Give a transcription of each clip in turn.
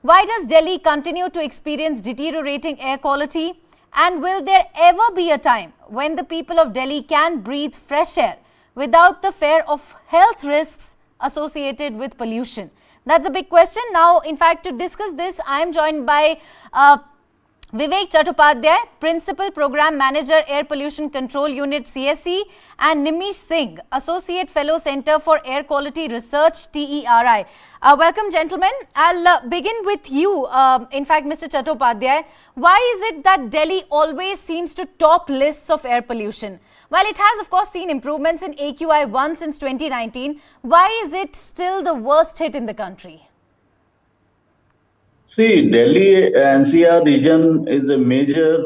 Why does Delhi continue to experience deteriorating air quality? And will there ever be a time when the people of Delhi can breathe fresh air without the fear of health risks associated with pollution? That's a big question. Now, in fact, to discuss this, I am joined by Vivek Chattopadhyay, Principal Program Manager, Air Pollution Control Unit, CSE, and Nimish Singh, Associate Fellow, Center for Air Quality Research, TERI. Welcome, gentlemen. I'll begin with you. In fact, Mr. Chattopadhyay, why is it that Delhi always seems to top lists of air pollution? While it has, of course, seen improvements in AQI1 since 2019, why is it still the worst hit in the country? See, Delhi NCR region is a major,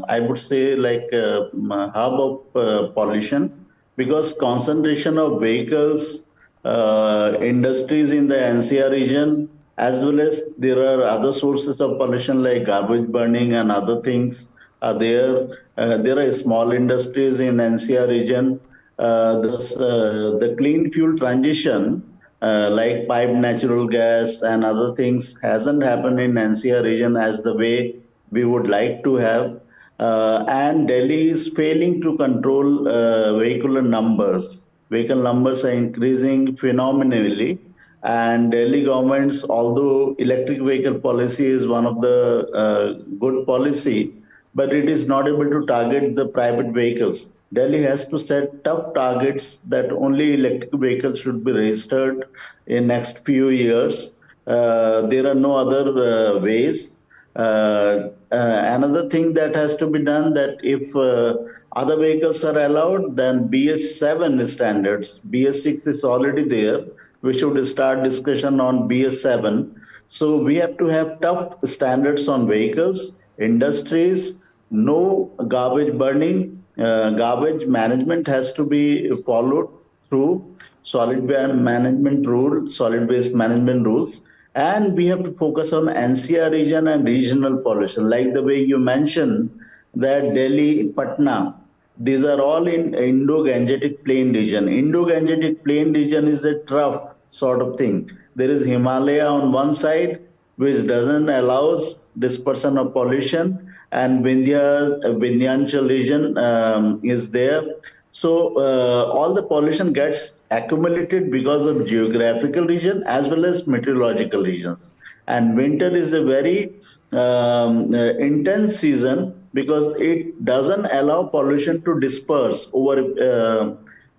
I would say, like hub of pollution because concentration of vehicles, industries in the NCR region, as well as there are other sources of pollution like garbage burning and other things are there. There are small industries in NCR region. The clean fuel transition like piped natural gas and other things hasn't happened in NCR region as the way we would like to have. And Delhi is failing to control vehicular numbers. Vehicle numbers are increasing phenomenally. And Delhi government's, although electric vehicle policy is one of the good policy, but it is not able to target the private vehicles. Delhi has to set tough targets that only electric vehicles should be registered in next few years. There are no other ways. Another thing that has to be done that if other vehicles are allowed, then BS7 standards. BS6 is already there. We should start discussion on BS7. So we have to have tough standards on vehicles, industries, no garbage burning. Garbage management has to be followed through solid waste management rules, and we have to focus on NCR region and regional pollution. Like the way you mentioned that Delhi, Patna, these are all in Indo-Gangetic Plain region. Indo-Gangetic Plain region is a trough sort of thing. There is Himalaya on one side, which doesn't allows dispersion of pollution, and Vindhyachal region is there. So all the pollution gets accumulated because of geographical region as well as meteorological regions. And winter is a very intense season because it doesn't allow pollution to disperse over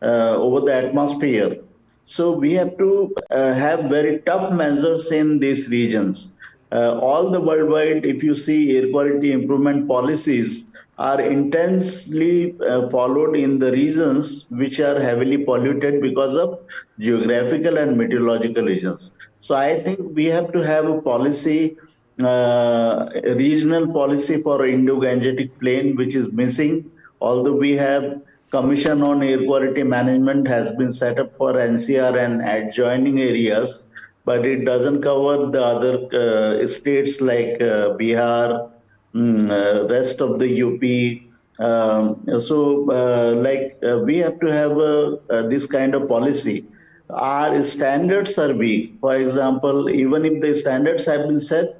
the atmosphere. So we have to have very tough measures in these regions. All the worldwide, if you see air quality improvement policies are intensely followed in the regions which are heavily polluted because of geographical and meteorological regions. So I think we have to have a policy, a regional policy for Indo-Gangetic Plain, which is missing. Although we have Commission on Air Quality Management has been set up for NCR and adjoining areas, but it doesn't cover the other states like Bihar, rest of the UP. We have to have this kind of policy. Our standards are weak. For example, even if the standards have been set,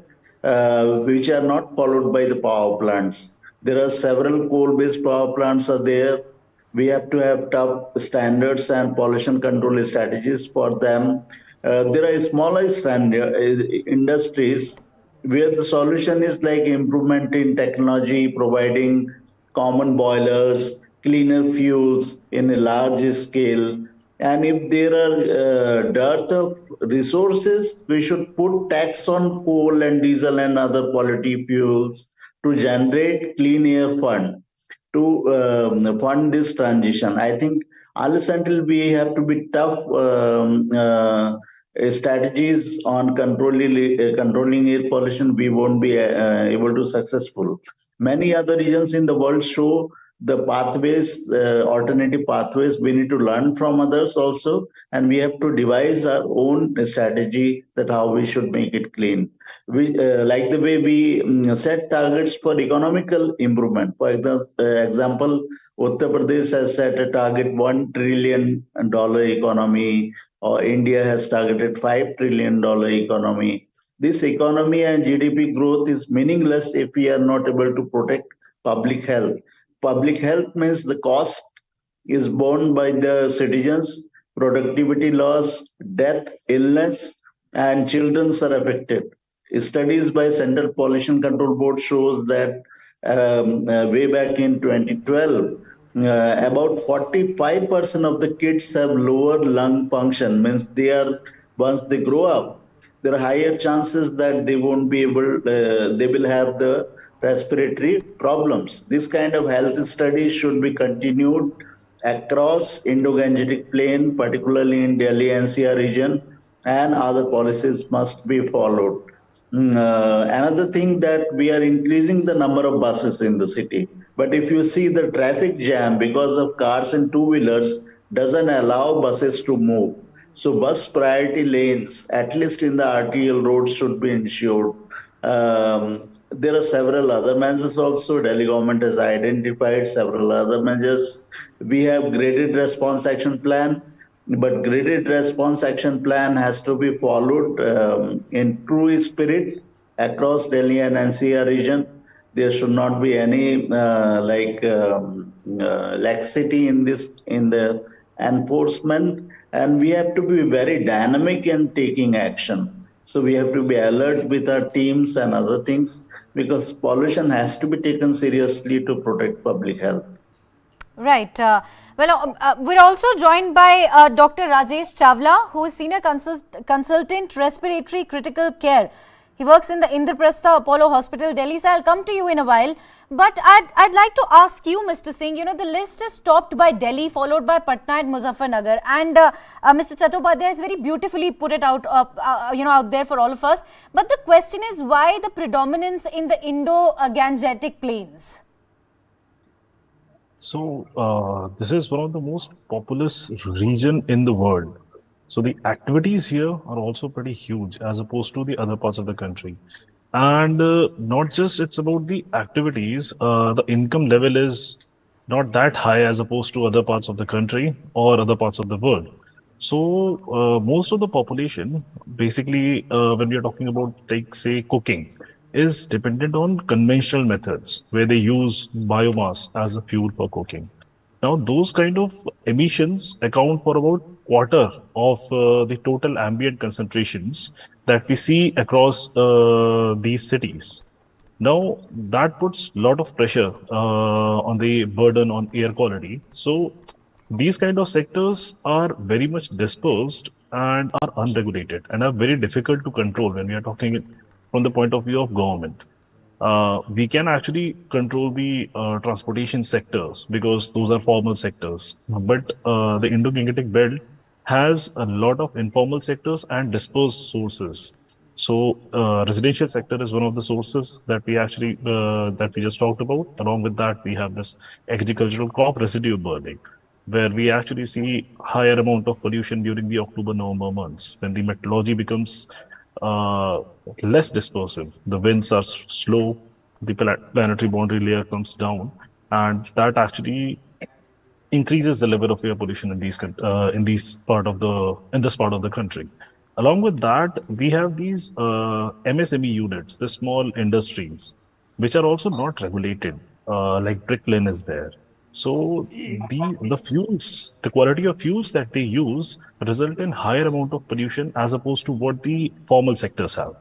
which are not followed by the power plants. There are several coal-based power plants are there. We have to have tough standards and pollution control strategies for them. There are smaller industries where the solution is like improvement in technology, providing common boilers, cleaner fuels in a large scale. And if there are dearth of resources, we should put tax on coal and diesel and other quality fuels to generate clean air fund to fund this transition. I think unless until we have to be tough strategies on controlling air pollution, we won't be able to successful. Many other regions in the world show the pathways, alternative pathways. We need to learn from others also, and we have to devise our own strategy that how we should make it clean. We like the way we set targets for economical improvement. For example, Uttar Pradesh has set a target $1 trillion economy, or India has targeted $5 trillion economy. This economy and GDP growth is meaningless if we are not able to protect public health. Public health means the cost is borne by the citizens, productivity loss, death, illness, and children are affected. Studies by Central Pollution Control Board shows that way back in 2012, about 45% of the kids have lower lung function, means they are, once they grow up, there are higher chances that they won't be able, they will have the respiratory problems. This kind of health studies should be continued across Indo-Gangetic Plain, particularly in Delhi NCR region, and other policies must be followed. Another thing that we are increasing the number of buses in the city. But if you see the traffic jam because of cars and two-wheelers doesn't allow buses to move. So bus priority lanes, at least in the arterial roads, should be ensured. There are several other measures also. Delhi government has identified several other measures. We have graded response action plan, but graded response action plan has to be followed in true spirit across Delhi and NCR region. There should not be any laxity in this, in the enforcement, and we have to be very dynamic in taking action. So we have to be alert with our teams and other things, because pollution has to be taken seriously to protect public health. Right. We're also joined by Dr. Rajesh Chawla, who is Senior Consultant Respiratory Critical Care. He works in the Indraprastha Apollo Hospital, Delhi. So I'll come to you in a while. But I'd like to ask you, Mr. Singh, you know, the list is topped by Delhi, followed by Patna and Muzaffarnagar. And Mr. Chattopadhyay has very beautifully put it out, out there for all of us. But the question is, why the predominance in the Indo-Gangetic plains? So this is one of the most populous region in the world. So the activities here are also pretty huge as opposed to the other parts of the country. And not just it's about the activities, the income level is not that high as opposed to other parts of the country or other parts of the world. So most of the population, basically, when we are talking about, like, say, cooking, is dependent on conventional methods where they use biomass as a fuel for cooking. Now, those kind of emissions account for about quarter of the total ambient concentrations that we see across these cities. Now, that puts a lot of pressure on the burden on air quality. So, these kind of sectors are very much dispersed and are unregulated and are very difficult to control when we are talking from the point of view of government. We can actually control the transportation sectors because those are formal sectors. But the Indo-Gangetic Belt has a lot of informal sectors and dispersed sources. So residential sector is one of the sources that we actually that we just talked about. Along with that, we have this agricultural crop residue burning, where we actually see higher amount of pollution during the October-November months when the meteorology becomes less dispersive. The winds are slow, the planetary boundary layer comes down, and that actually increases the level of air pollution in these in this part of the country. Along with that, we have these MSME units, the small industries, which are also not regulated, like bricklane is there. So the fuels, the quality of fuels that they use result in higher amount of pollution as opposed to what the formal sectors have.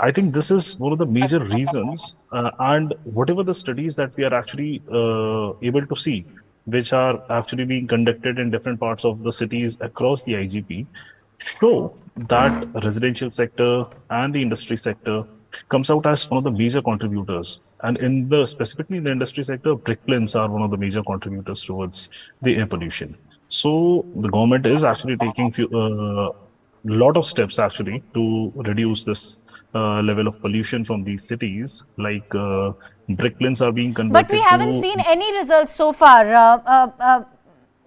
I think this is one of the major reasons, and whatever the studies that we are actually able to see, which are actually being conducted in different parts of the cities across the IGP, show that residential sector and the industry sector comes out as one of the major contributors. And in the specifically in the industry sector, bricklanes are one of the major contributors towards the air pollution. So the government is actually taking a lot of steps actually to reduce this level of pollution from these cities. Like bricklanes are being converted. But we haven't seen any results so far.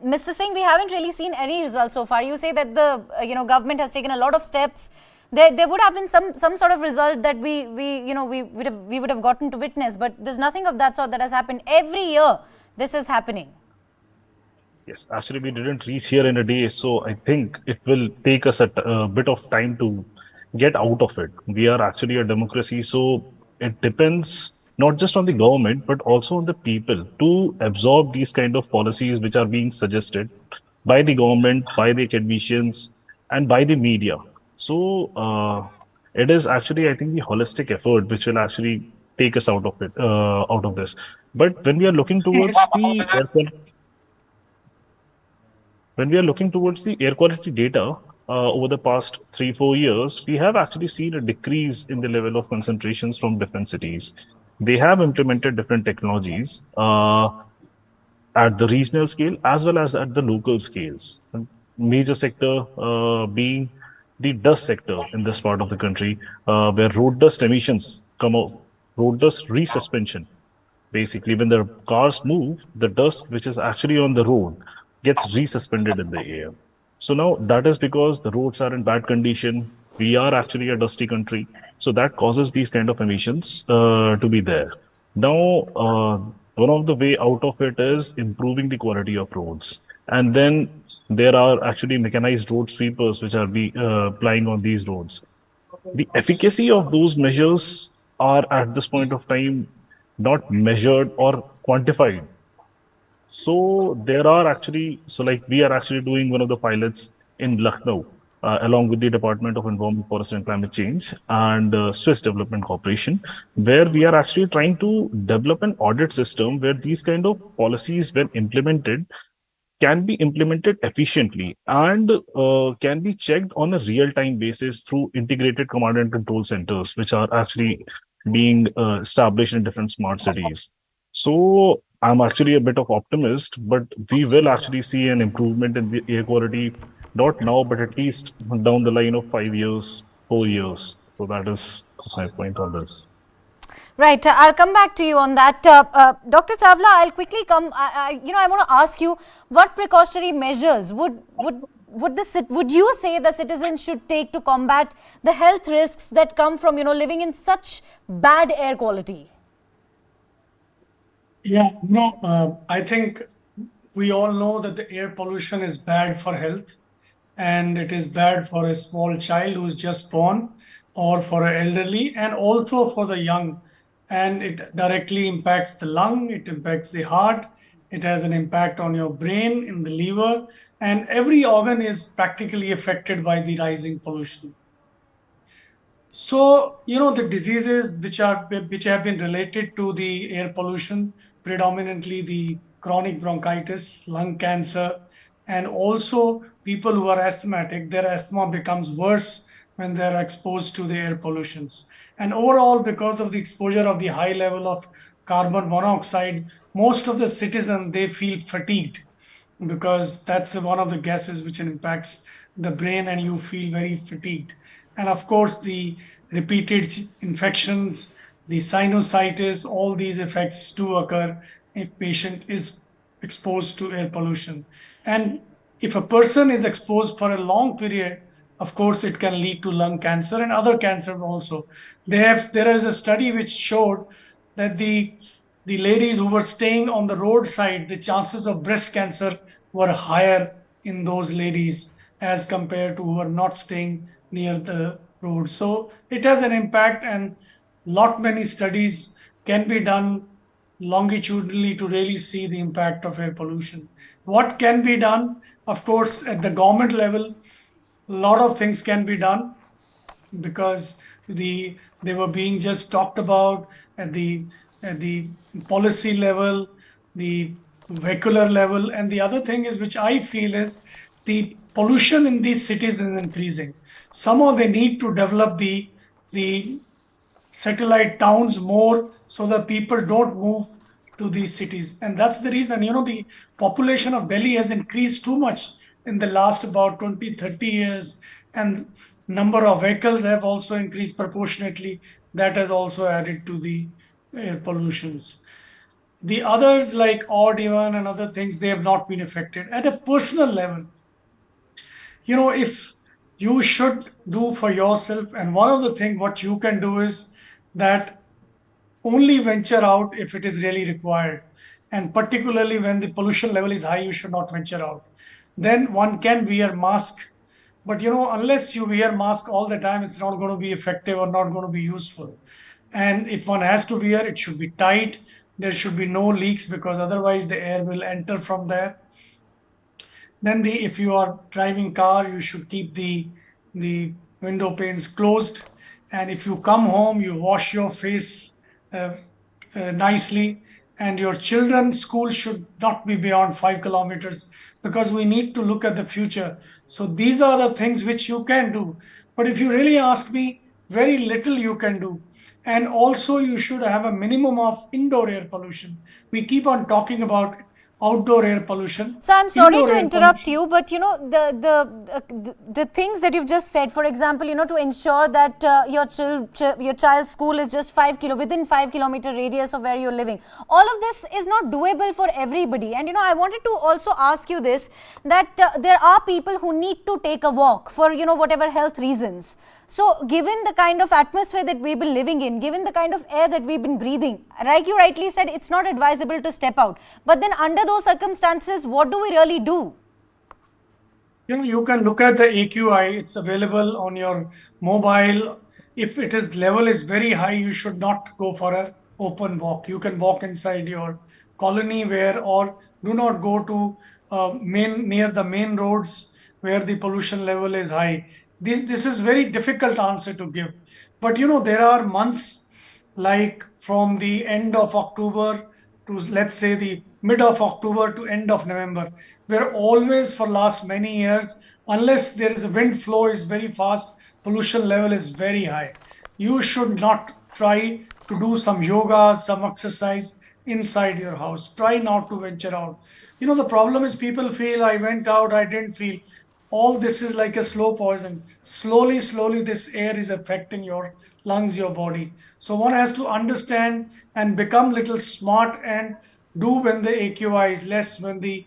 Mr. Singh, we haven't really seen any results so far. You say that the government has taken a lot of steps. There would have been some sort of result that we would have gotten to witness, but there's nothing of that sort that has happened. Every year this is happening. Yes, actually we didn't reach here in a day, so I think it will take us a bit of time to get out of it. We are actually a democracy, so it depends not just on the government but also on the people to absorb these kind of policies which are being suggested by the government, by the academicians, and by the media. So it is actually, I think, the holistic effort which will actually take us out of it, out of this. But when we are looking towards the air quality, when we are looking towards the air quality data over the past 3 4 years, we have actually seen a decrease in the level of concentrations from different cities. They have implemented different technologies at the regional scale as well as at the local scales. And major sector being the dust sector in this part of the country, where road dust emissions come out, road dust resuspension. Basically, when the cars move, the dust which is actually on the road gets resuspended in the air. So now that is because the roads are in bad condition. We are actually a dusty country. So that causes these kind of emissions to be there. Now, one of the way out of it is improving the quality of roads. And then there are actually mechanized road sweepers which are plying on these roads. The efficacy of those measures are at this point of time not measured or quantified. So there are actually, so like we are actually doing one of the pilots in Lucknow, along with the Department of Environment, Forest and Climate Change and Swiss Development Corporation, where we are actually trying to develop an audit system where these kind of policies, when implemented, can be implemented efficiently and can be checked on a real-time basis through integrated command and control centers, which are actually being established in different smart cities. So I'm actually a bit of optimist, but we will actually see an improvement in the air quality, not now, but at least down the line of 5 years, 4 years. So that is my point on this. Right, I'll come back to you on that. Dr. Chawla, I'll quickly come. I want to ask you, what precautionary measures would you say the citizens should take to combat the health risks that come from living in such bad air quality? Yeah, I think we all know that the air pollution is bad for health, and it is bad for a small child who's just born, or for an elderly, and also for the young. And it directly impacts the lung, it impacts the heart, it has an impact on your brain, in the liver, and every organ is practically affected by the rising pollution. So, the diseases which have been related to the air pollution, predominantly the chronic bronchitis, lung cancer, and also people who are asthmatic, their asthma becomes worse when they're exposed to the air pollutions. And overall, because of the exposure of the high level of carbon monoxide, most of the citizens, they feel fatigued, because that's one of the gases which impacts the brain, and you feel very fatigued. And of course, the repeated infections, the sinusitis, all these effects do occur if patient is exposed to air pollution. And if a person is exposed for a long period, of course, it can lead to lung cancer and other cancers also. There is a study which showed that the ladies who were staying on the roadside, the chances of breast cancer were higher in those ladies as compared to who are not staying near the road. So it has an impact, and lot many studies can be done longitudinally to really see the impact of air pollution. What can be done? Of course, at the government level, a lot of things can be done, because they were being just talked about at the policy level, the vehicular level. And the other thing is, which I feel, is the pollution in these cities is increasing. Somehow they need to develop the satellite towns more, so that people don't move to these cities. And that's the reason, the population of Delhi has increased too much in the last about 20, 30 years. And number of vehicles have also increased proportionately. That has also added to the air pollutions. The others, like odd even and other things, they have not been affected. At a personal level, if you should do for yourself, and one of the things what you can do is that only venture out if it is really required. And particularly when the pollution level is high, you should not venture out. Then one can wear mask But unless you wear mask all the time, it's not going to be effective or not going to be useful. And if one has to wear, it should be tight. There should be no leaks, because otherwise the air will enter from there. Then if you are driving car, you should keep the window panes closed. And if you come home, you wash your face uh, nicely. And your children's school should not be beyond 5 kilometers, because we need to look at the future. So these are the things which you can do. But if you really ask me, very little you can do. And also you should have a minimum of indoor air pollution. We keep on talking about outdoor air pollution. So I'm sorry Indoor to air interrupt pollution. you, but the things that you've just said, for example, to ensure that your child's school is just within 5 kilometer radius of where you're living, all of this is not doable for everybody. And I wanted to also ask you this, that there are people who need to take a walk for whatever health reasons. So given the kind of atmosphere that we've been living in, given the kind of air that we've been breathing, like you rightly said, it's not advisable to step out. But then under those circumstances, what do we really do? You can look at the AQI. It's available on your mobile. If level is very high, you should not go for a open walk. You can walk inside your colony, or do not go to near the main roads where the pollution level is high. This is very difficult answer to give. But there are months, like from the end of October to, let's say, the mid of October to end of November, where always for last many years, unless there is a wind flow is very fast, pollution level is very high. You should not try to do some yoga, some exercise inside your house. Try not to venture out. The problem is, people feel, I went out, I didn't feel. All this is like a slow poison. Slowly, this air is affecting your lungs, your body. So one has to understand and become little smart and do when the AQI is less, when the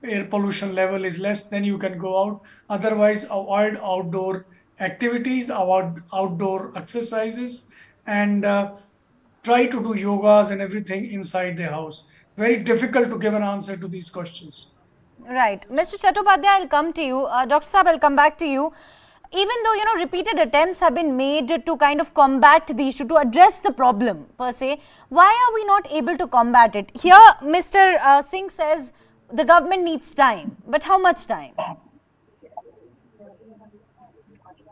air pollution level is less, then you can go out. Otherwise, avoid outdoor activities, avoid outdoor exercises, and try to do yogas and everything inside the house. Very difficult to give an answer to these questions. Right. Mr. Chattopadhyay, I'll come to you. Dr. Saab, I'll come back to you. Even though, repeated attempts have been made to kind of combat the issue, to address the problem per se, why are we not able to combat it? Here, Mr. Singh says the government needs time. But how much time?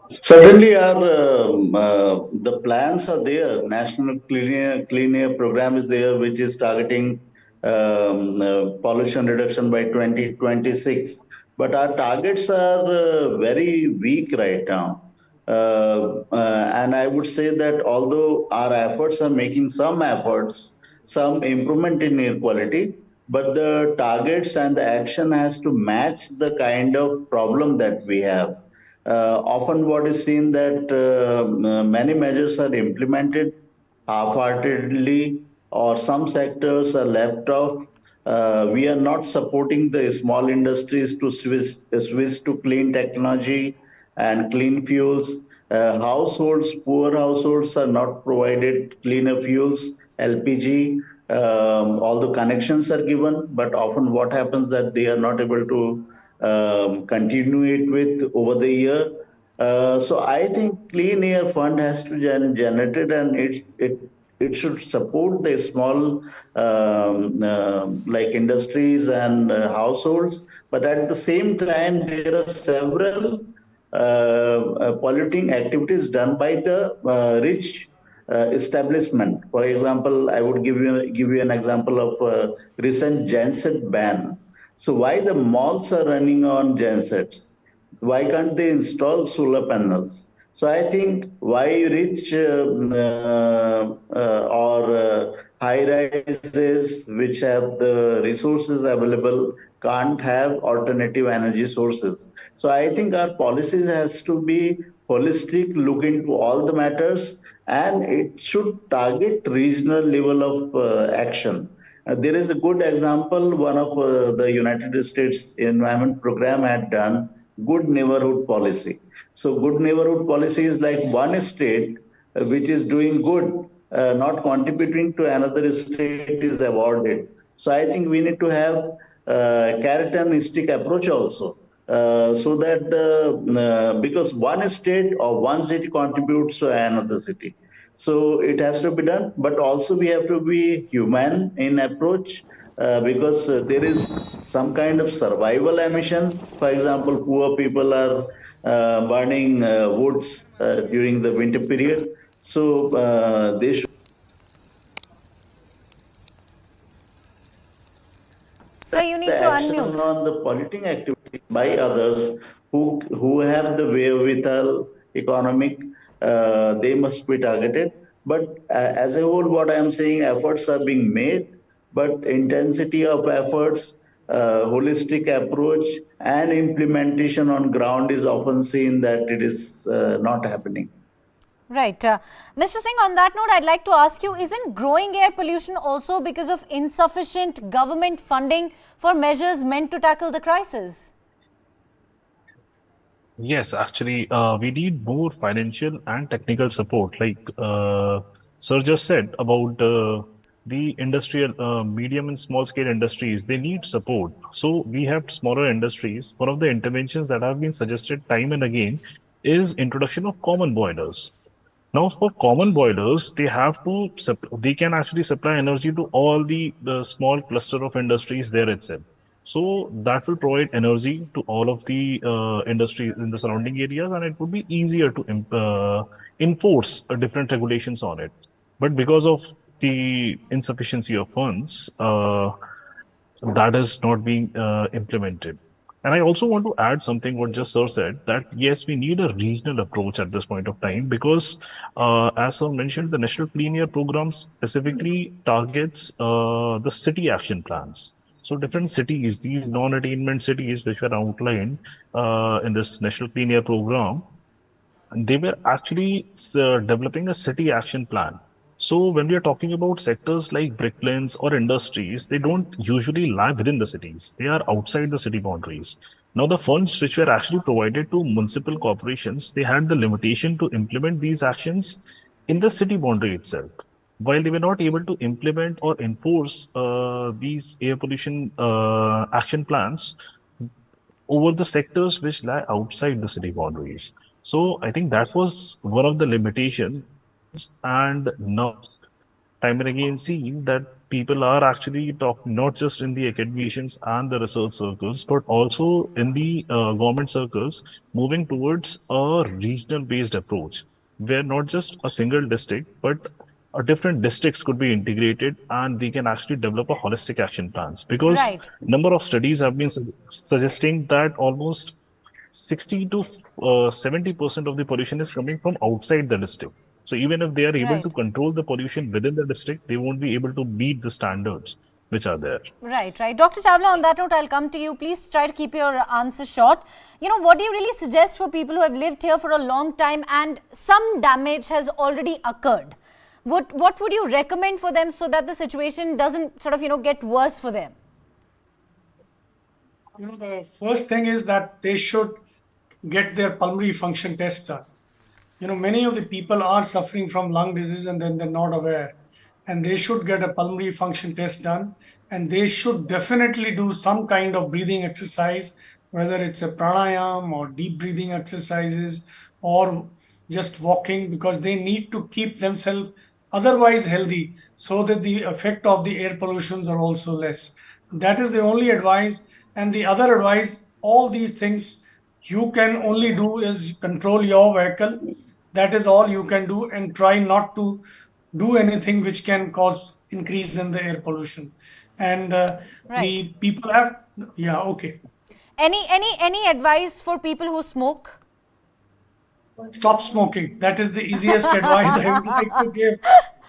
Certainly, the plans are there. National Clean Air Program is there, which is targeting pollution reduction by 2026. But our targets are very weak right now. And I would say that although our efforts are making some efforts, some improvement in air quality, but the targets and the action has to match the kind of problem that we have. Often what is seen that many measures are implemented half-heartedly, or some sectors are left off. We are not supporting the small industries to switch to clean technology and clean fuels. Poor households are not provided cleaner fuels, LPG. All the connections are given, but often what happens that they are not able to continue it with over the year. So I think Clean Air Fund has to generate it, and it should support the small like industries and households. But at the same time, there are several polluting activities done by the rich establishment. For example, I would give you an example of recent genset ban. So why the malls are running on gensets? Why can't they install solar panels? So I think why rich or high rises which have the resources available can't have alternative energy sources. So I think our policies has to be holistic, look into all the matters, and it should target regional level of action. There is a good example. One of the United States Environment Program had done good neighborhood policy. So good neighborhood policy is like one state which is doing good, not contributing to another state is awarded. So I think we need to have carrot and stick approach also. so that because one state or one city contributes to another city. So it has to be done, but also we have to be human in approach because there is some kind of survival emission. For example, poor people are burning woods during the winter period. So they should Sir, you the need to action unmute. on the polluting activities by others who have the wherewithal economic they must be targeted, but as a whole what I am saying, efforts are being made, but intensity of efforts, holistic approach and implementation on ground is often seen that it is not happening. Right. Mr. Singh, on that note, I'd like to ask you, isn't growing air pollution also because of insufficient government funding for measures meant to tackle the crisis? Yes, actually, we need more financial and technical support. Like Sir just said about the industrial, medium and small scale industries, they need support. So we have smaller industries. One of the interventions that have been suggested time and again is introduction of common boilers. Now, for common boilers, they can actually supply energy to all the small cluster of industries there itself. So that will provide energy to all of the industries in the surrounding areas, and it would be easier to enforce different regulations on it. But because of the insufficiency of funds, that is not being implemented. And I also want to add something what just Sir said, that yes, we need a regional approach at this point of time because, as Sir mentioned, the National Clean Air Program specifically targets the city action plans. So different cities, these non-attainment cities which were outlined in this National Clean Air Program, they were actually developing a city action plan. So when we are talking about sectors like bricklayings or industries, they don't usually lie within the cities. They are outside the city boundaries. Now, the funds which were actually provided to municipal corporations, they had the limitation to implement these actions in the city boundary itself. While they were not able to implement or enforce these air pollution action plans, over the sectors which lie outside the city boundaries. So I think that was one of the limitations. And now, time and again, seen that people are actually talking not just in the academicians and the research circles, but also in the government circles, moving towards a regional based approach where not just a single district, but different districts could be integrated and they can actually develop a holistic action plans because Right. number of studies have been suggesting that almost 60 to 70% of the pollution is coming from outside the district. So even if they are able to Right. control the pollution within the district, they won't be able to meet the standards which are there. Right, right. Dr. Chawla, on that note, I'll come to you. Please try to keep your answer short. You know, what do you really suggest for people who have lived here for a long time and some damage has already occurred? What would you recommend for them so that the situation doesn't sort of, get worse for them? The first thing is that they should get their pulmonary function test done. Many of the people are suffering from lung disease and then they're not aware. And they should get a pulmonary function test done. And they should definitely do some kind of breathing exercise, whether it's a pranayam or deep breathing exercises or just walking, because they need to keep themselves otherwise healthy so that the effect of the air pollutions are also less. That is the only advice. And the other advice, all these things you can only do is control your vehicle. That is all you can do, and try not to do anything which can cause increase in the air pollution. And Right. the people have, yeah, okay. Any advice for people who smoke? Stop smoking. That is the easiest advice I would like to give.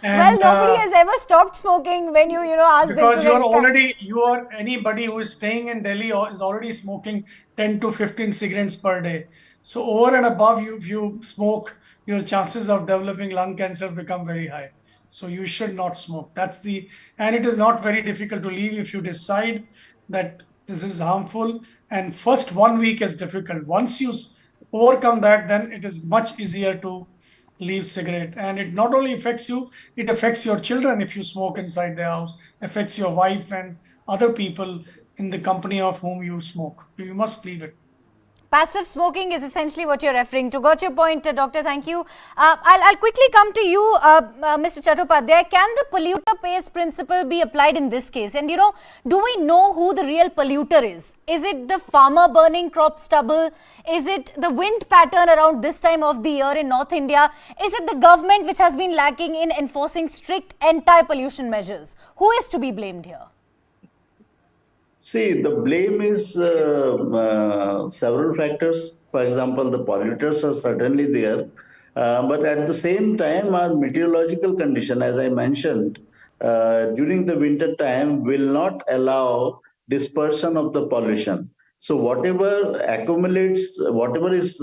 Well, And nobody has ever stopped smoking when you ask them because to you are anybody who is staying in Delhi or is already smoking 10 to 15 cigarettes per day. So over and above, if you smoke, your chances of developing lung cancer become very high. So you should not smoke. And it is not very difficult to leave if you decide that this is harmful. And first 1 week is difficult. Once you overcome that, then it is much easier to leave cigarette. And it not only affects you, it affects your children if you smoke inside the house, affects your wife and other people in the company of whom you smoke. You must leave it. Passive smoking is essentially what you're referring to. Got your point, Doctor. Thank you. I'll quickly come to you, Mr. Chattopadhyay. Can the polluter pays principle be applied in this case? And, do we know who the real polluter is? Is it the farmer burning crop stubble? Is it the wind pattern around this time of the year in North India? Is it the government which has been lacking in enforcing strict anti-pollution measures? Who is to be blamed here? See, the blame is several factors. For example, the polluters are certainly there. But at the same time, our meteorological condition, as I mentioned, during the winter time will not allow dispersion of the pollution. So whatever accumulates, whatever is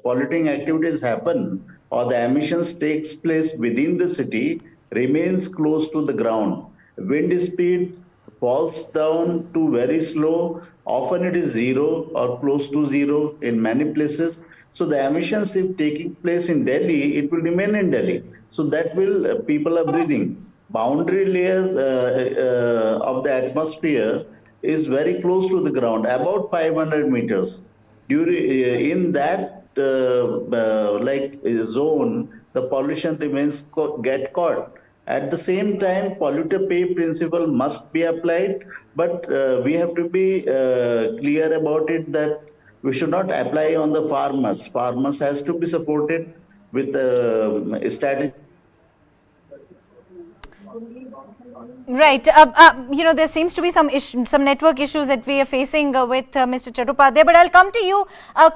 polluting activities happen or the emissions takes place within the city remains close to the ground. Wind speed falls down to very slow. Often it is zero or close to zero in many places. So the emissions, if taking place in Delhi, it will remain in Delhi. So that will, people are breathing. Boundary layer of the atmosphere is very close to the ground, about 500 meters. In that zone, the pollution remains get caught. At the same time, polluter pay principle must be applied, but we have to be clear about it that we should not apply on the farmers. Farmers has to be supported with strategy. Right. There seems to be some network issues that we are facing with Mr. Chattopadhyay. But I'll come to you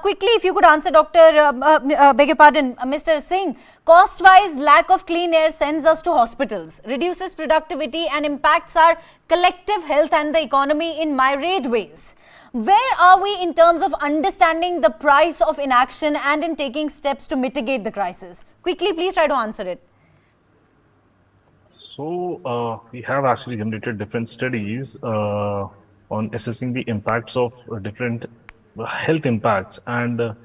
quickly. If you could answer, beg your pardon, Mr. Singh. Cost-wise, lack of clean air sends us to hospitals, reduces productivity and impacts our collective health and the economy in myriad ways. Where are we in terms of understanding the price of inaction and in taking steps to mitigate the crisis? Quickly, please try to answer it. So we have actually generated different studies on assessing the impacts of different health impacts and the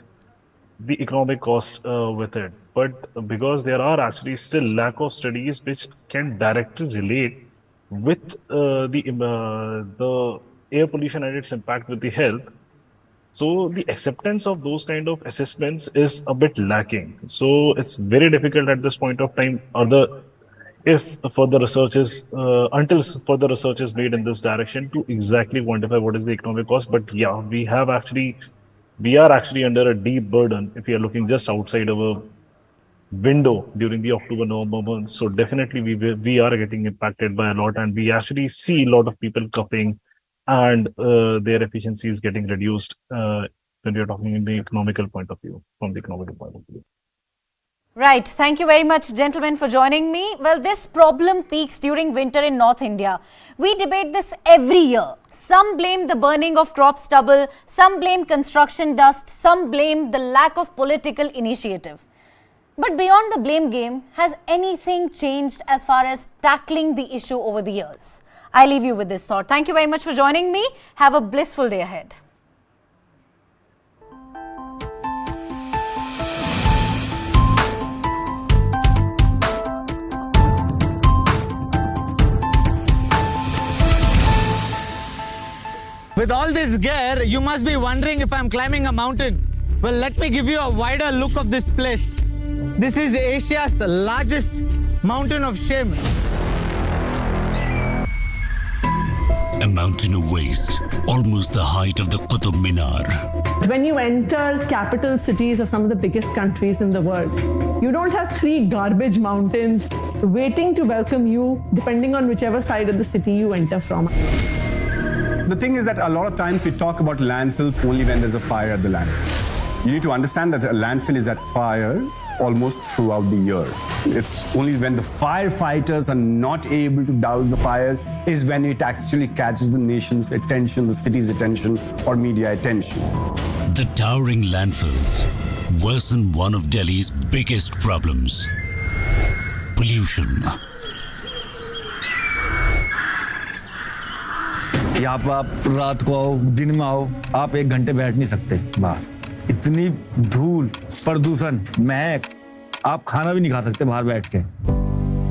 economic cost with it. But because there are actually still lack of studies which can directly relate with the air pollution and its impact with the health, so the acceptance of those kind of assessments is a bit lacking. So it's very difficult at this point of time, if further research is until further research is made in this direction to exactly quantify what is the economic cost. But yeah, we are actually under a deep burden if we are looking just outside our window during the October-November months. So definitely we are getting impacted by a lot, and we actually see a lot of people coughing and their efficiency is getting reduced when we are talking in the economical point of view, from the economical point of view. Right. Thank you very much, gentlemen, for joining me. Well, this problem peaks during winter in North India. We debate this every year. Some blame the burning of crop stubble, some blame construction dust, some blame the lack of political initiative. But beyond the blame game, has anything changed as far as tackling the issue over the years? I leave you with this thought. Thank you very much for joining me. Have a blissful day ahead. With all this gear, you must be wondering if I'm climbing a mountain. Well, let me give you a wider look of this place. This is Asia's largest mountain of shame. A mountain of waste, almost the height of the Qutub Minar. When you enter capital cities of some of the biggest countries in the world, you don't have 3 garbage mountains waiting to welcome you depending on whichever side of the city you enter from. The thing is that a lot of times we talk about landfills only when there's a fire at the landfill. You need to understand that a landfill is at fire almost throughout the year. It's only when the firefighters are not able to douse the fire is when it actually catches the nation's attention, the city's attention, or media attention. The towering landfills worsen one of Delhi's biggest problems: pollution. यहाँ पर आप रात को आओ, दिन में आओ, आप 1 घंटे बैठ नहीं सकते बाहर। इतनी धूल, प्रदूषण, महक, आप खाना भी नहीं खा सकते बाहर बैठ के।